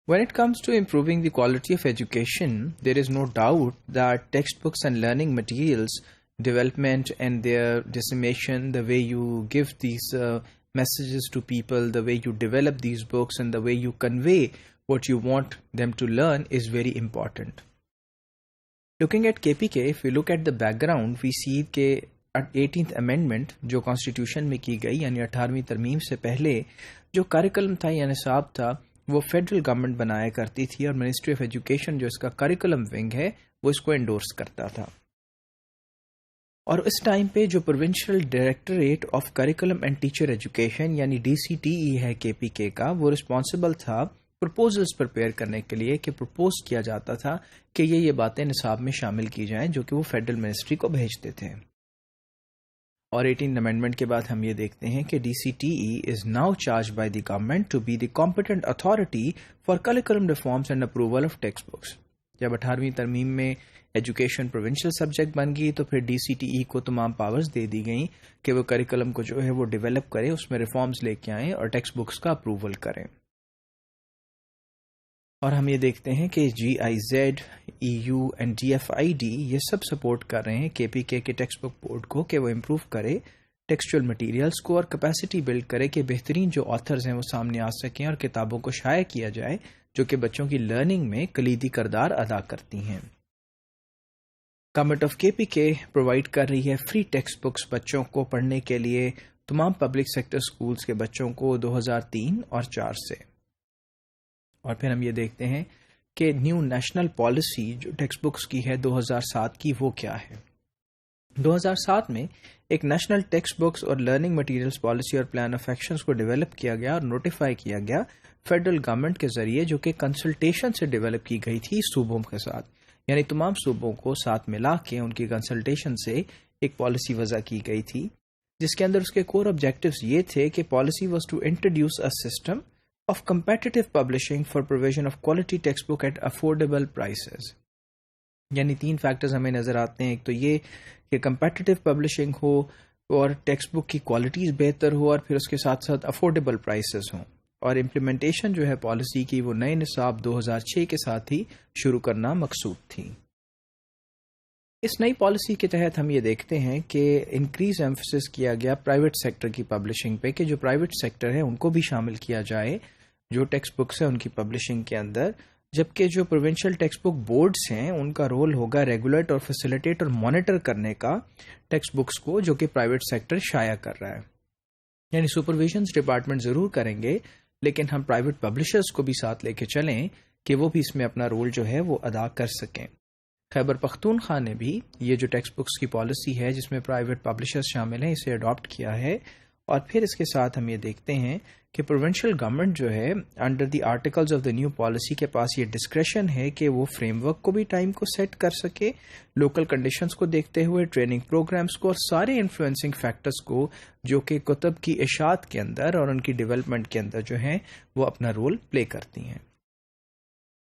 When it comes to improving the quality of education, there is no doubt that textbooks and learning materials development and their dissemination, the way you give these messages to people, the way you develop these books and the way you convey what you want them to learn is very important. Looking at KPK, if we look at the background, we see کہ 18th amendment جو constitution میں کی گئی یعنی 18ویں ترمیم سے پہلے جو کریکولم تھا یا نصاب تھا وہ فیڈرل گورنمنٹ بنایا کرتی تھی اور منسٹری آف ایجوکیشن جو اس کا کریکولم ونگ ہے وہ اس کو انڈورس کرتا تھا. اور اس ٹائم پہ جو provincial directorate of curriculum and teacher education یعنی DCTE ہے KPK کا، وہ رسپانسبل تھا پرپوزلز پریپیئر کرنے کے لیے کہ پرپوز کیا جاتا تھا کہ یہ باتیں نصاب میں شامل کی جائیں جو کہ وہ فیڈرل منسٹری کو بھیجتے تھے. اور 18 امینڈمنٹ کے بعد ہم یہ دیکھتے ہیں کہ DCTE is now charged by the government to be the competent authority for curriculum reforms and approval of textbooks. جب 18ویں ترمیم میں ایجوکیشن پروونشل سبجیکٹ بن گئی تو پھر DCTE کو تمام پاورز دے دی گئیں کہ وہ کریکولم کو جو ہے وہ ڈیولپ کرے، اس میں ریفارمز لے کے آئیں اور ٹیکسٹ بکس کا اپروول کریں. اور ہم یہ دیکھتے ہیں کہ GIZ, EU and DFID یہ سب سپورٹ کر رہے ہیں KPK کے ٹیکسٹ بک بورڈ کو کہ وہ امپروو کرے ٹیکسچول مٹیریلز کو اور کیپیسٹی بلڈ کرے کہ بہترین جو آتھرز ہیں وہ سامنے آ سکیں اور کتابوں کو شائع کیا جائے جو کہ بچوں کی لرننگ میں کلیدی کردار ادا کرتی ہیں. گورنمنٹ آف KPK پرووائڈ کر رہی ہے فری ٹیکسٹ بکس بچوں کو پڑھنے کے لیے تمام پبلک سیکٹر سکولز کے بچوں کو 2003 اور 4 سے. اور پھر ہم یہ دیکھتے ہیں کہ نیو نیشنل پالیسی جو ٹیکسٹ بکس کی ہے 2007 کی وہ کیا ہے. 2007 میں ایک نیشنل ٹیکسٹ بکس اور لرننگ مٹیریلز پالیسی اور پلان آف ایکشنز کو ڈیولپ کیا گیا اور نوٹیفائی کیا گیا فیڈرل گورنمنٹ کے ذریعے جو کہ کنسلٹیشن سے ڈیولپ کی گئی تھی صوبوں کے ساتھ، یعنی تمام صوبوں کو ساتھ ملا کے ان کی کنسلٹیشن سے ایک پالیسی وضع کی گئی تھی جس کے اندر اس کے کور آبجیکٹیوز یہ تھے کہ policy was to introduce a system of competitive publishing for provision of quality textbook at affordable prices. یعنی 3 فیکٹرز ہمیں نظر آتے ہیں. ایک تو یہ کہ کمپیٹیٹیو پبلشنگ ہو اور ٹیکسٹ بک کی کوالٹیز بہتر ہو اور پھر اس کے ساتھ ساتھ افورڈیبل پرائسز ہوں. اور امپلیمنٹیشن جو ہے پالیسی کی وہ نئے نصاب 2006 کے ساتھ ہی شروع کرنا مقصود تھی. اس نئی پالیسی کے تحت ہم یہ دیکھتے ہیں کہ انکریز ایمفسس کیا گیا پرائیویٹ سیکٹر کی پبلشنگ پہ کہ جو پرائیویٹ سیکٹر ہے ان کو بھی شامل کیا جائے جو ٹیکسٹ بکس ہیں ان کی پبلشنگ کے اندر، جبکہ جو پروونشل ٹیکسٹ بک بورڈز ہیں ان کا رول ہوگا ریگولیٹ اور فیسیلیٹیٹ اور مانیٹر کرنے کا ٹیکسٹ بکس کو جو کہ پرائیویٹ سیکٹر شائع کر رہا ہے. یعنی سپرویژنز ڈپارٹمنٹ ضرور کریں گے لیکن ہم پرائیویٹ پبلشرز کو بھی ساتھ لے کے چلیں کہ وہ بھی اس میں اپنا رول جو ہے وہ ادا کر سکیں. خیبر پختونخوا نے بھی یہ جو ٹیکسٹ بکس کی پالیسی ہے جس میں پرائیویٹ پبلشرز شامل ہیں اسے اڈاپٹ کیا ہے. اور پھر اس کے ساتھ ہم یہ دیکھتے ہیں کہ پروونشل گورنمنٹ جو ہے under the articles of the new policy کے پاس یہ ڈسکریشن ہے کہ وہ فریم ورک کو بھی ٹائم کو سیٹ کر سکے، لوکل کنڈیشنز کو دیکھتے ہوئے ٹریننگ پروگرامز کو اور سارے انفلوئنسنگ فیکٹرز کو جو کہ کتب کی اشاعت کے اندر اور ان کی ڈیولپمنٹ کے اندر جو ہیں وہ اپنا رول پلے کرتی ہیں.